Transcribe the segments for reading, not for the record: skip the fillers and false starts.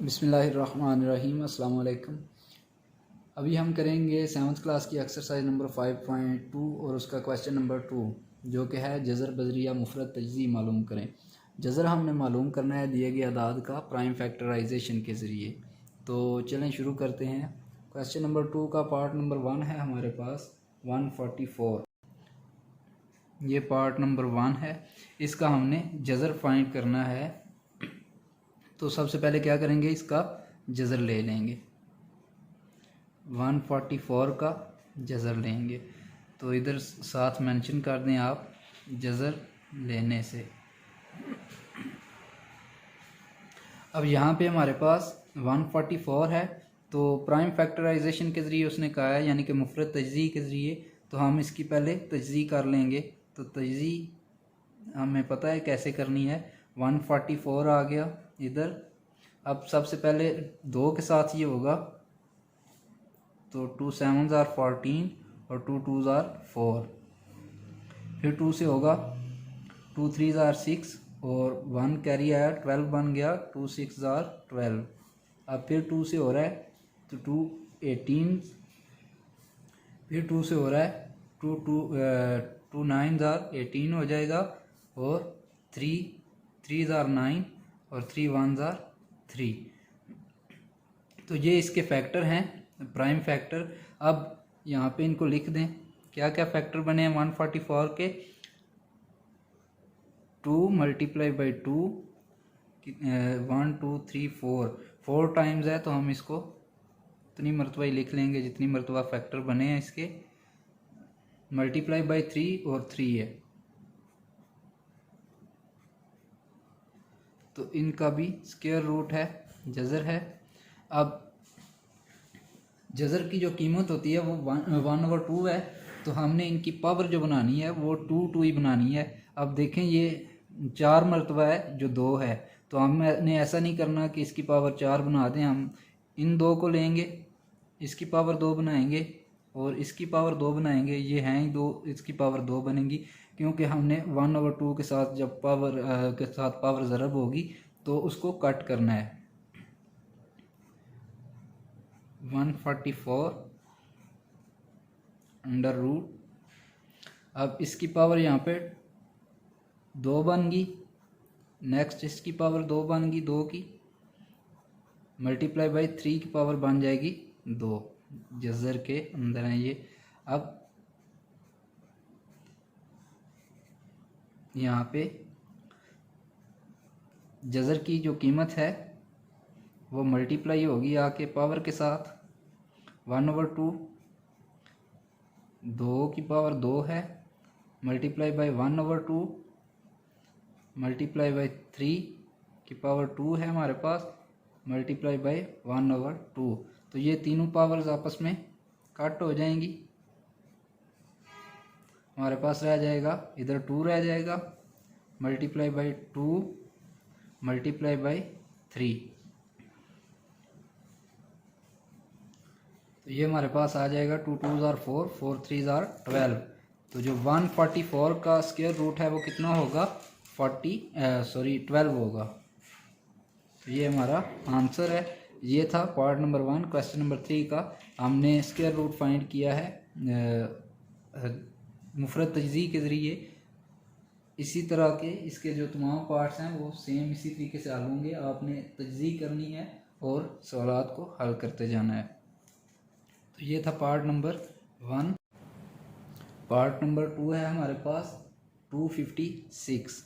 बिस्मिल्लाहिर्रहमानिर्रहीम। अस्सलाम वालेकुम। अभी हम करेंगे 7th क्लास की एक्सरसाइज नंबर 5.2 और उसका क्वेश्चन नंबर 2 जो कि है जज़र बजरिया मुफरद तजज़ी मालूम करें। जज़र हमने मालूम करना है दिए गए अदाद का प्राइम फैक्टराइजेशन के ज़रिए। तो चलें शुरू करते हैं। क्वेश्चन नंबर 2 का पार्ट नंबर 1 है हमारे पास 144। ये पार्ट नंबर 1 है, इसका हमने जज़र फाइंड करना है। तो सबसे पहले क्या करेंगे, इसका जज़र ले लेंगे। 144 का जज़र लेंगे तो इधर साथ मेंशन कर दें आप जज़र लेने से। अब यहाँ पे हमारे पास 144 है तो प्राइम फैक्टराइजेशन के ज़रिए उसने कहा है, यानी कि मुफरद तजज़ी के ज़रिए। तो हम इसकी पहले तजज़ी कर लेंगे। तो तजज़ी हमें पता है कैसे करनी है। 144 आ गया इधर। अब सबसे पहले 2 के साथ ये होगा तो 2 7s are 14 और 2 2s are 4। फिर 2 से होगा 2 3s are 6 और 1 कैरी आया 12 बन गया 2 6s are 12। अब फिर 2 से हो रहा है तो 2 18। फिर 2 से हो रहा है 2 9s are 18 हो जाएगा और 3 3s are 9 और 3 1s are 3। तो ये इसके फैक्टर हैं, प्राइम फैक्टर। अब यहाँ पे इनको लिख दें क्या क्या फैक्टर बने हैं 144 के। 2 मल्टीप्लाई बाई 2 1 2 3 4 टाइम्स है तो हम इसको उतनी मरतबा ही लिख लेंगे जितनी मरतबा फैक्टर बने हैं इसके। मल्टीप्लाई बाई 3 और 3 है तो इनका भी स्क्वायर रूट है, जज़र है। अब जज़र की जो कीमत होती है वो 1/2 है तो हमने इनकी पावर जो बनानी है वो 2 ही बनानी है। अब देखें ये 4 मरतबा है जो 2 है तो हमने ऐसा नहीं करना कि इसकी पावर 4 बना दें। हम इन 2 को लेंगे, इसकी पावर 2 बनाएंगे और इसकी पावर 2 बनाएंगे। ये हैं ही 2, इसकी पावर 2 बनेंगी क्योंकि हमने 1/2 के साथ जब पावर के साथ पावर ज़रब होगी तो उसको कट करना है। 144 अंडर रूट। अब इसकी पावर यहाँ पे 2 बन गई। नेक्स्ट इसकी पावर 2 बन गई 2 की। मल्टीप्लाई बाई 3 की पावर बन जाएगी 2। जज़र के अंदर है ये। अब यहाँ पे जज़र की जो कीमत है वो मल्टीप्लाई होगी आके पावर के साथ। 1/2 2 की पावर 2 है मल्टीप्लाई बाई 1/2 मल्टीप्लाई बाई 3 की पावर 2 है हमारे पास मल्टीप्लाई बाई 1/2। तो ये तीनों पावर्स आपस में कट हो जाएंगी। हमारे पास रह जाएगा इधर 2 रह जाएगा मल्टीप्लाई बाई 2 मल्टीप्लाई बाई 3। तो ये हमारे पास आ जाएगा 2 2s are 4 4 3s are 12। तो जो 144 का स्क्वायर रूट है वो कितना होगा 12 होगा। तो ये हमारा आंसर है। ये था पार्ट नंबर 1। क्वेश्चन नंबर 3 का हमने स्क्वायर रूट फाइंड किया है मुफरद तजज़ी के ज़रिए। इसी तरह के इसके जो तमाम पार्ट्स हैं वो सेम इसी तरीके से हल होंगे। आपने तजज़ी करनी है और सवालात को हल करते जाना है। तो ये था पार्ट नंबर 1। पार्ट नंबर 2 है हमारे पास 256।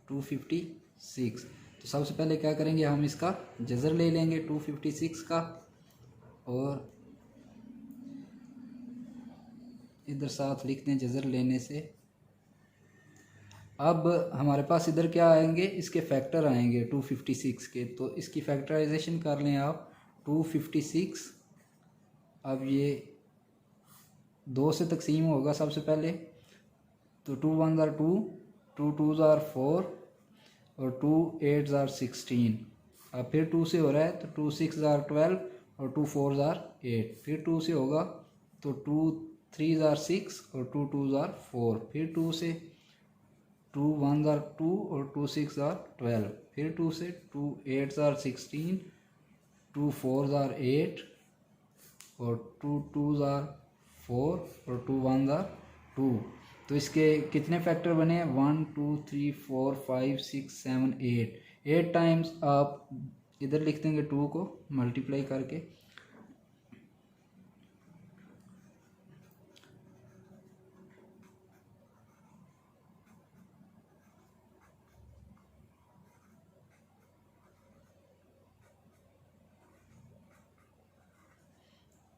तो सबसे पहले क्या करेंगे, हम इसका जज़र ले लेंगे 256 का और इधर साथ लिखते हैं जज़र लेने से। अब हमारे पास इधर क्या आएंगे, इसके फैक्टर आएंगे 256 के। तो इसकी फैक्टराइजेशन कर लें आप 256। अब ये 2 से तकसीम होगा सबसे पहले तो 2 1s are 2 2 2s are 4 और 2 8s are 16। अब फिर 2 से हो रहा है तो 2 6s are 12 और 2 4s are 8। फिर 2 से होगा तो 2 3s are 6 और 2 2s are 4। फिर 2 से 2 1s are 2 और 2 6s are 12। फिर 2 से, 2 8 आर 16, 2 4 आर 8 और 2 2 आर 4 और 2 1 आर 2। तो इसके कितने फैक्टर बने हैं? 1 2 3 4 5 6 7 8। 8 टाइम्स आप इधर लिख देंगे 2 को मल्टीप्लाई करके।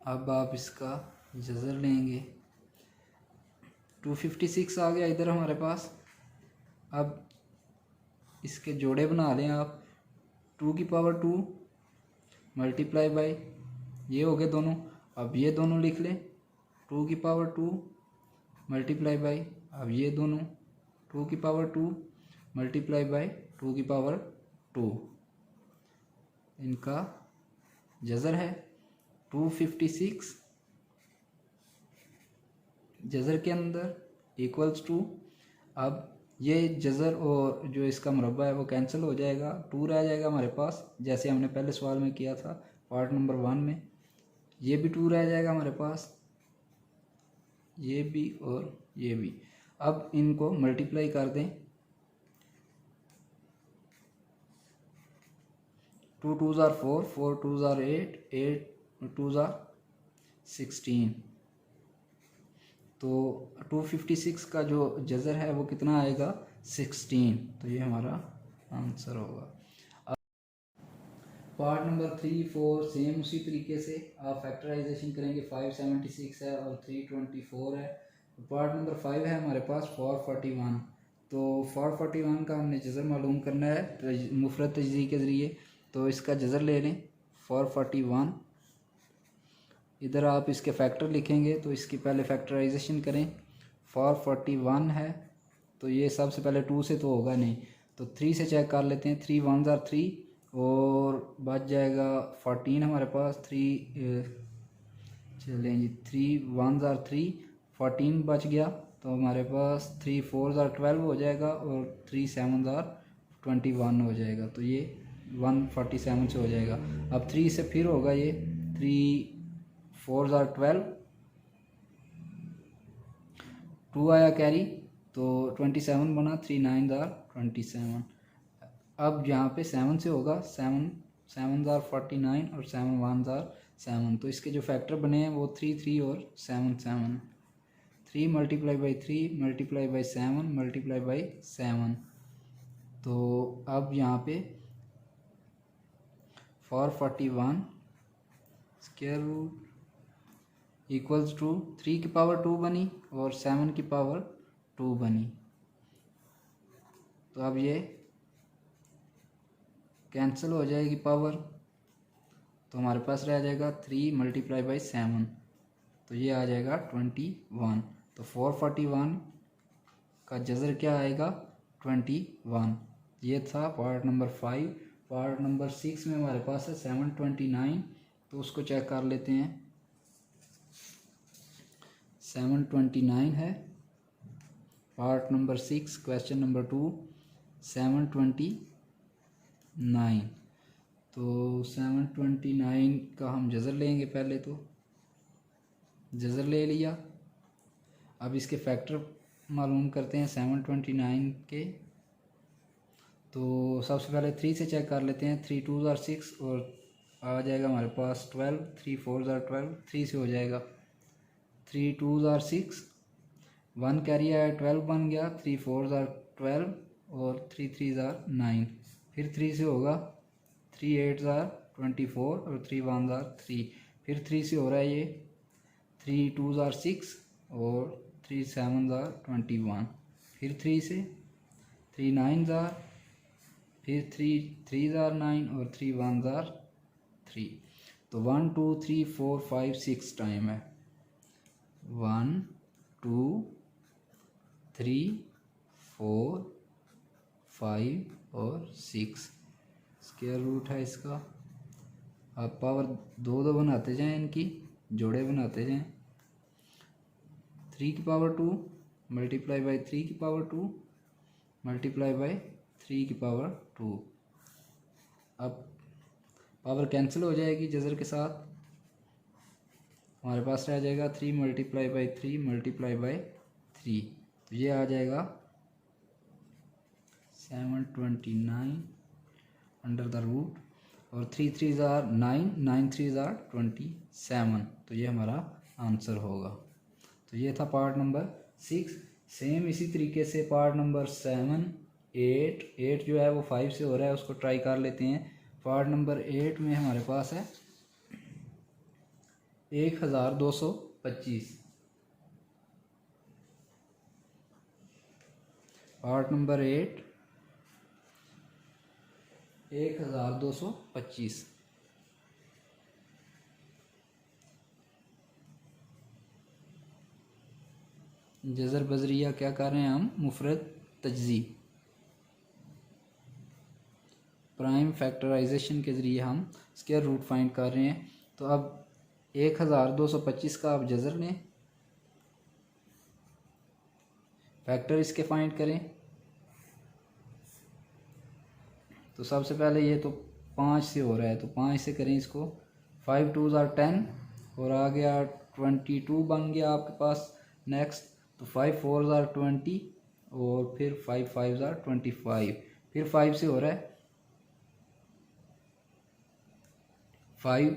अब आप इसका जज़र लेंगे। 256 आ गया इधर हमारे पास। अब इसके जोड़े बना लें आप। 2 की पावर 2 मल्टीप्लाई बाई, ये हो गए दोनों। अब ये दोनों लिख लें, 2 की पावर 2 मल्टीप्लाई बाई, अब ये दोनों 2 की पावर 2 मल्टीप्लाई बाई 2 की पावर 2। इनका जज़र है 256 जज़र के अंदर इक्वल्स टू। अब ये जज़र और जो इसका मुरब्बा है वो कैंसिल हो जाएगा, 2 रह जाएगा हमारे पास, जैसे हमने पहले सवाल में किया था पार्ट नंबर 1 में। ये भी 2 रह जाएगा हमारे पास, ये भी और ये भी। अब इनको मल्टीप्लाई कर दें। 2 2 आर 4, 4 2 आर 8, 8 2 आर 16। तो 256 का जो जज़र है वो कितना आएगा? 16। तो ये हमारा आंसर होगा। अब पार्ट नंबर 3 4 सेम उसी तरीके से आप फैक्टराइजेशन करेंगे। 576 है और 324 है। पार्ट नंबर 5 है हमारे पास 441। तो 441 का हमने जज़र मालूम करना है मुफरद तजज़ी के ज़रिए। तो इसका जज़र ले लें 441। इधर आप इसके फैक्टर लिखेंगे तो इसकी पहले फैक्टराइजेशन करें। 441 है तो ये सबसे पहले 2 से तो होगा नहीं, तो 3 से चेक कर लेते हैं। 3 1 आर 3 और बच जाएगा 14 हमारे पास। 3 चलें जी, 3 1 आर 3, 14 बच गया। तो हमारे पास 3 4 आर 12 हो जाएगा और 3 7 आर 21 हो जाएगा। तो ये 147 से हो जाएगा। अब 3 से फिर होगा ये 3 4 आर 12, 2 आया कैरी तो 27 बना। 3 9 आर 27। अब यहाँ पे 7 से होगा, 7 7 आर 49 और 7 1 आर 7। तो इसके जो फैक्टर बने हैं वो 3 3 और 7 7। 3 multiply by 3 multiply by 7 multiply by 7। तो अब यहाँ पे 441 स्क्वायर रूट इक्वल्स टू 3 की पावर 2 बनी और 7 की पावर 2 बनी। तो अब ये कैंसिल हो जाएगी पावर, तो हमारे पास रह जाएगा 3 मल्टीप्लाई बाई 7। तो ये आ जाएगा 21। तो 441 का जज़र क्या आएगा? 21। ये था पार्ट नंबर 5। पार्ट नंबर 6 में हमारे पास है 729। तो उसको चेक कर लेते हैं। 729 है पार्ट नंबर 6, क्वेश्चन नंबर 2 729। तो 729 का हम जज़र लेंगे पहले। तो जज़र ले लिया। अब इसके फैक्टर मालूम करते हैं 729 के। तो सबसे पहले 3 से चेक कर लेते हैं। 3 2 आर 6 और आ जाएगा हमारे पास 12। 3 4 आर 12, 3 से हो जाएगा। 3 2 आर 6, 1 कैरी आया 12 बन गया। 3 4 आर 12 और 3 3 आर 9। फिर 3 से होगा। 3 8 आर 24 और 3 1 आर 3। फिर 3 से हो रहा है ये। 3 2 आर 6 और 3 7 आर 21। फिर 3 से 3 9 आर, फिर 3 3 आर 9 और 3 1 आर 3। तो 1 2 3 4 5 6 टाइम है। 1 2 3 4 5 और 6 स्क्वायर रूट है इसका। आप पावर 2 2 बनाते जाएं, इनकी जोड़े बनाते जाएं। 3 की पावर 2 मल्टीप्लाई बाई 3 की पावर 2 मल्टीप्लाई बाई 3 की पावर 2। अब पावर कैंसिल हो जाएगी जज़र के साथ, हमारे पास रह जाएगा 3 मल्टीप्लाई बाई 3 मल्टीप्लाई बाई 3, तो ये आ जाएगा 729 अंडर द रूट, और 3 3 ज़ार 9, 9 3 ज़ार 27, तो ये हमारा आंसर होगा। तो ये था पार्ट नंबर 6। सेम इसी तरीके से पार्ट नंबर 7, 8 जो है वो 5 से हो रहा है, उसको ट्राई कर लेते हैं। पार्ट नंबर 8 में हमारे पास है 1225। Part number 8 1225। जज़र बजरिया क्या कर रहे हैं हम, मुफरद तजज़ी प्राइम फैक्टराइजेशन के ज़रिए हम स्क्वायर रूट फाइंड कर रहे हैं। तो अब 1225 का आप जज़र लें, फैक्टर इसके फाइंड करें। तो सबसे पहले ये तो 5 से हो रहा है, तो 5 से करें इसको। 5 2 ज़ार 10 और आ गया 22 बन गया आपके पास। नेक्स्ट तो 5 4 ज़ार 20 और फिर 5 5 ज़ार 25, फिर 5 से हो रहा है। 5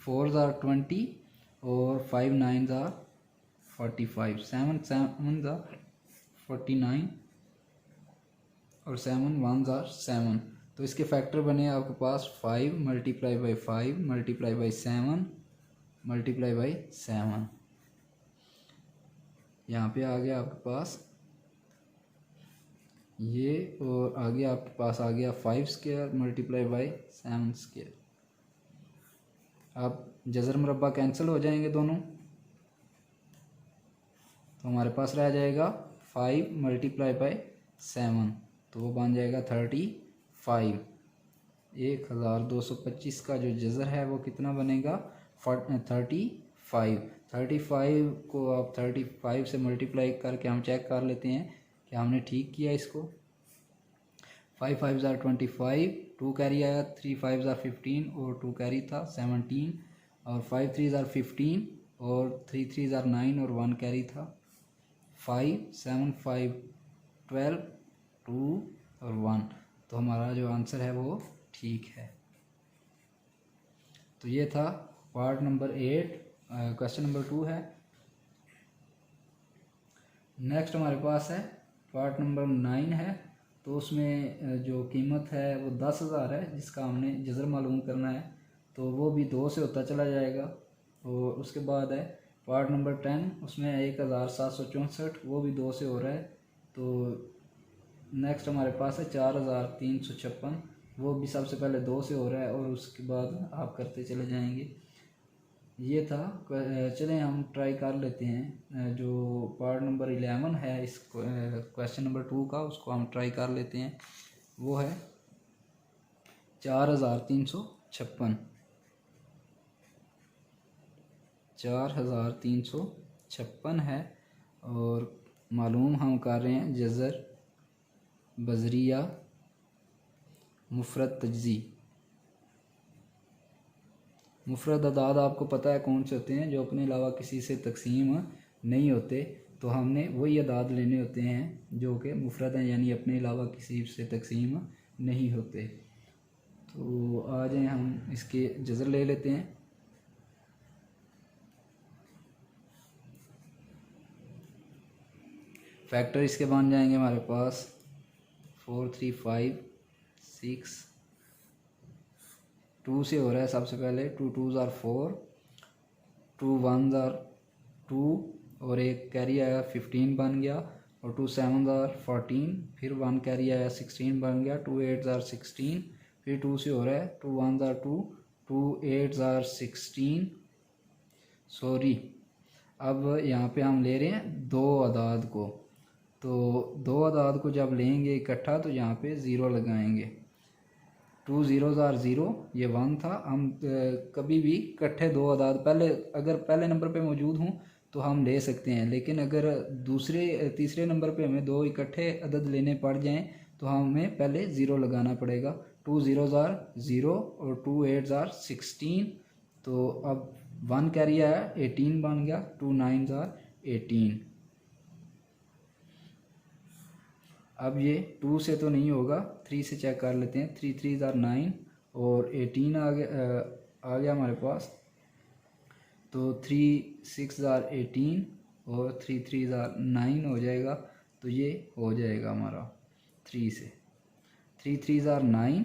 4 ज़ार 20 और 5 9 ज़ार 45, 7 7 ज़ार 49 और 7 1 ज़ार 7। तो इसके फैक्टर बने आपके पास 5 multiply by 5 multiply by 7 multiply by 7। यहाँ पे आ गया आपके पास ये, और आगे आपके पास आ गया 5 स्क्वायर मल्टीप्लाई बाई 7 स्क्वायर। अब जज़र मुरब्बा कैंसिल हो जाएंगे दोनों, तो हमारे पास रह जाएगा 5 मल्टीप्लाई बाई 7, तो वो बन जाएगा 35। 1225 का जो जज़र है वो कितना बनेगा, 35। 35 को आप 35 से मल्टीप्लाई करके हम चेक कर लेते हैं कि हमने ठीक किया इसको। 5 5 ज़ार 25, 2 कैरी आया, 3 5 ज़ार 15 और 2 कैरी था 17, और 5 3 ज़ार 15 और 3 3 ज़ार 9 और 1 कैरी था 5 7 5 12 2 और 1। तो हमारा जो आंसर है वो ठीक है। तो ये था पार्ट नंबर 8। क्वेश्चन नंबर 2 है। नेक्स्ट हमारे पास है पार्ट नंबर 9 है। तो उसमें जो कीमत है वो 10,000 है, जिसका हमने जज़र मालूम करना है। तो वो भी 2 से होता चला जाएगा। और उसके बाद है पार्ट नंबर 10, उसमें 1764, वो भी 2 से हो रहा है। तो नेक्स्ट हमारे पास है 4356, वो भी सबसे पहले 2 से हो रहा है, और उसके बाद आप करते चले जाएंगे। ये था। चलें हम ट्राई कर लेते हैं जो पार्ट नंबर 11 है इस क्वेश्चन नंबर 2 का, उसको हम ट्राई कर लेते हैं। वो है 4356। 4356 है, और मालूम हम कर रहे हैं जज़र बजरिया मुफरद तजज़ी। मुफरद अदाद आपको पता है कौन से होते हैं, जो अपने अलावा किसी से तकसीम नहीं होते। तो हमने वही अदाद लेने होते हैं जो कि मुफरद हैं, यानी अपने अलावा किसी से तकसीम नहीं होते। तो आ जाए हम इसके जज़र ले लेते हैं। फैक्टर इसके बन जाएंगे हमारे पास 4 3 5 6, 2 से हो रहा है सबसे पहले। 2 2 ज़ार 4, 2 1 ज़ार 2 और एक कैरी आया 15 बन गया, और 2 7 ज़ार 14, फिर 1 कैरी आया 16 बन गया। 2 8 ज़ार 16, फिर 2 से हो रहा है 2 1 ज़ार 2, 2 8 ज़ार 16। सॉरी, अब यहाँ पे हम ले रहे हैं 2 अदाद को। तो 2 अदाद को जब लेंगे इकट्ठा तो यहाँ पे 0 लगाएंगे। 2 0 ज़ार 0, ये 1 था। हम कभी भी इकट्ठे 2 अदाद पहले, अगर पहले नंबर पे मौजूद हों तो हम ले सकते हैं, लेकिन अगर तीसरे नंबर पे हमें 2 इकट्ठे अदद लेने पड़ जाएं तो हमें पहले 0 लगाना पड़ेगा। 2 ज़ीरोज़ आर 0 और 2 8s आर 16। तो अब 1 कैरी आया 18 बन गया, 2 9s आर 18। अब ये 2 से तो नहीं होगा, 3 से चेक कर लेते हैं। 3 3s आर 9 और 18 आ गया हमारे पास। तो 3 6s आर 18 और 3 3s आर 9 हो जाएगा। तो ये हो जाएगा हमारा 3 से। 3 3s आर 9।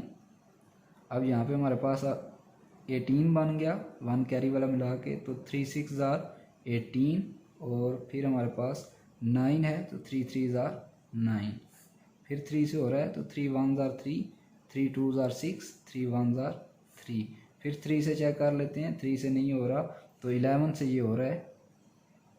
अब यहाँ पे हमारे पास 18 बन गया 1 कैरी वाला मिला के। तो 3 6s आर 18 और फिर हमारे पास 9 है, तो 3 3s आर 9। फिर 3 से हो रहा है, तो 3 1s are 3, 3 2s are 6, 3 1s are 3। फिर 3 से चेक कर लेते हैं, 3 से नहीं हो रहा, तो 11 से ये हो रहा है।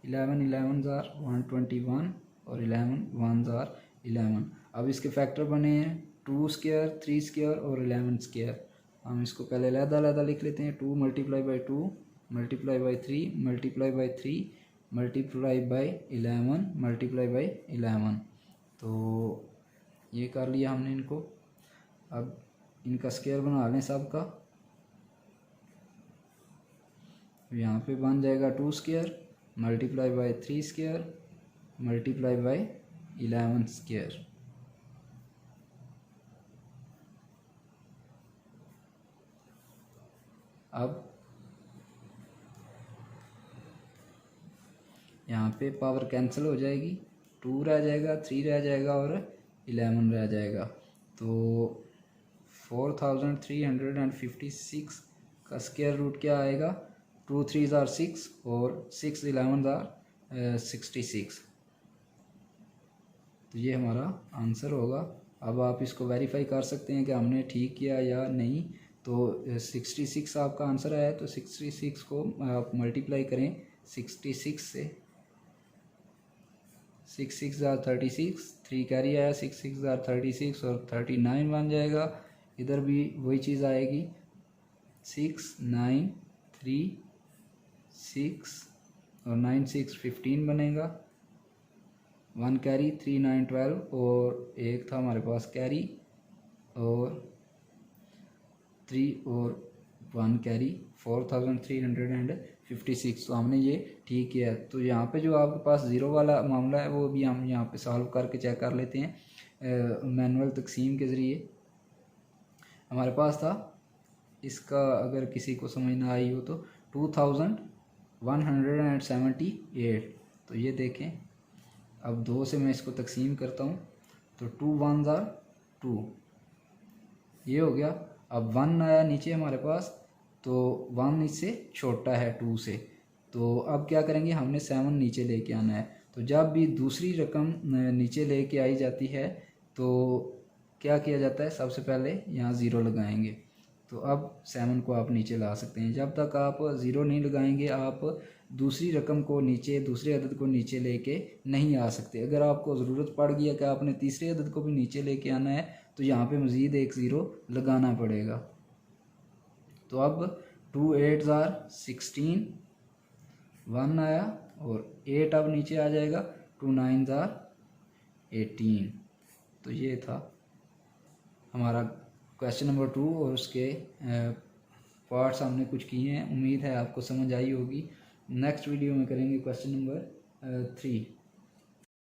11 11s आर 121 और 11 1s आर 11। अब इसके फैक्टर बने हैं 2 स्क्वायर, 3 स्क्वायर और 11 स्क्वायर। हम इसको पहले अलग-अलग लिख लेते हैं। 2 multiply by 2 multiply by 3 multiply by 3 multiply by 11 multiply by 11। तो ये कर लिया हमने इनको। अब इनका स्क्वायर बना लें सबका। यहाँ पे बन जाएगा 2 square multiply by 3 square multiply by 11 square. अब यहाँ पे पावर कैंसिल हो जाएगी, 2 रह जाएगा, 3 रह जाएगा और 11 रह जाएगा। तो 4356 का स्क्वायर रूट क्या आएगा? 2 3s आर 6 और 6 11s आर 66। तो ये हमारा आंसर होगा। अब आप इसको वेरीफाई कर सकते हैं कि हमने ठीक किया या नहीं। तो 66 आपका आंसर आया, तो 66 को आप मल्टीप्लाई करें 66 से। 6 6 आर 36, 3 कैरी आया, 6 6 आर 36 और 39 बन जाएगा। इधर भी वही चीज़ आएगी, 6 9 3 6 और 9 6 15 बनेगा। 1 कैरी 3 9 12 और एक था हमारे पास कैरी और 3 और 1 कैरी 4356। तो हमने ये ठीक किया है। तो यहाँ पे जो आपके पास ज़ीरो वाला मामला है वो भी हम यहाँ पे सॉल्व करके चेक कर लेते हैं मैनुअल तकसीम के ज़रिए। हमारे पास था, इसका अगर किसी को समझ ना आई हो तो 2178। तो ये देखें, अब 2 से मैं इसको तकसीम करता हूँ, तो 2 1s आर 2, ये हो गया। अब 1 आया नीचे हमारे पास, तो 1 इससे छोटा है 2 से। तो अब क्या करेंगे, हमने 7 नीचे लेके आना है। तो जब भी दूसरी रकम नीचे लेके आई जाती है तो क्या किया जाता है, सबसे पहले यहाँ 0 लगाएंगे। तो अब 7 को आप नीचे ला सकते हैं। जब तक आप 0 नहीं लगाएंगे आप दूसरी रकम को नीचे, दूसरे अदद को नीचे लेके नहीं आ सकते। अगर आपको ज़रूरत पड़ गई है कि आपने तीसरे अदद को भी नीचे लेके आना है तो यहाँ पे मज़ीद एक 0 लगाना पड़ेगा। तो अब 2 8s आर 16, 1 आया और 8 अब नीचे आ जाएगा, 2 9s आर 18। तो ये था हमारा क्वेश्चन नंबर 2 और उसके पार्ट्स हमने कुछ किए हैं। उम्मीद है आपको समझ आई होगी। नेक्स्ट वीडियो में करेंगे क्वेश्चन नंबर 3।